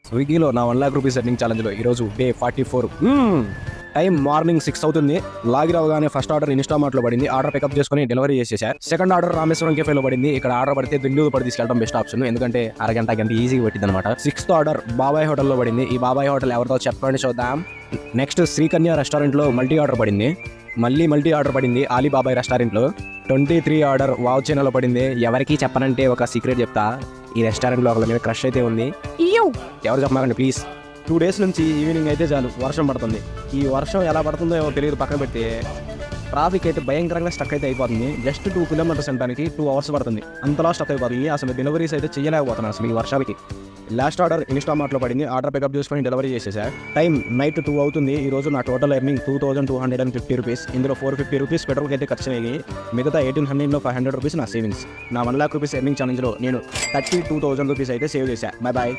స్విగ్గీలో నా 1 lakh rupees earning ఛాలెంజ్లో ఈరోజు డే 44. టైం మార్నింగ్ 6 అవుతుంది. లాగిన్ అవగానే ఫస్ట్ ఆర్డర్ ఇన్స్టామార్ట్లో పడింది. ఆర్డర్ పికప్ చేసుకుని డెలివరీ చేసేసారు. సెకండ్ ఆర్డర్ రామేశ్వరం కేఫేలో పడింది. ఇక్కడ ఆర్డర్ పడితే బెంగళూరు పడి తీసుకెళ్ళడం బెస్ట్ ఆప్షన్, ఎందుకంటే అరగంట ఈజీగా పెట్టింది అనమాట. 6th ఆర్డర్ బాబాయ్ హోటల్లో పడింది. ఈ బాబాయ్ హోటల్ ఎవరితో చెప్పండి చూద్దాం. నెక్స్ట్ శ్రీకన్య రెస్టారెంట్లో మల్టీ ఆర్డర్ పడింది. మల్టీ ఆర్డర్ పడింది ఆలీబాబాయ్ రెస్టారెంట్లో. 23 ఆర్డర్ వావ్ ఛానల్లో పడింది. ఎవరికి చెప్పనంటే ఒక సీక్రెట్ చెప్తా, ఈ రెస్టారెంట్లో ఒకళ్ళ మీద క్రష్ అయితే ఉంది. ఎవరు చెప్పమాకండి ప్లీజ్. 2 days నుంచి ఈవినింగ్ అయితే చాలు వర్షం పడుతుంది. ఈ వర్షం ఎలా పడుతుందో ఏమో తెలియదు, పక్కన పెట్టి ట్రాఫిక్ అయితే భయంకరంగా స్టక్ అయితే అయిపోతుంది. జస్ట్ 2 kilometers వెళ్ళడానికి 2 hours పడుతుంది. అంతలా స్టక్ అయిపోతుంది. అసలు డెలివరీస్ అయితే చేయలేకపోతున్నాను అసలు ఈ వర్షాలకి. లాస్ట్ ఆర్డర్ ఇన్స్టామార్ట్లో పడింది. ఆర్డర్ పికప్ చేసుకొని డెలివరీ చేసేసారు. టైం నైట్ 2 అవుతుంది. ఈరోజు నా టోటల్ ఎర్నింగ్ 2250 రూపీస్. ఇందులో 450 రూపీస్ పెట్రోల్కి అయితే ఖర్చు అయ్యి, మిగతా 1800లో 500 రూపీస్ నా సేవింగ్స్. నా 1 lakh రూపీస్ ఎర్నింగ్ ఛాలెంజ్లో నేను 32,000 రూపీస్ అయితే సేవ్ చేశాను. బాయ్.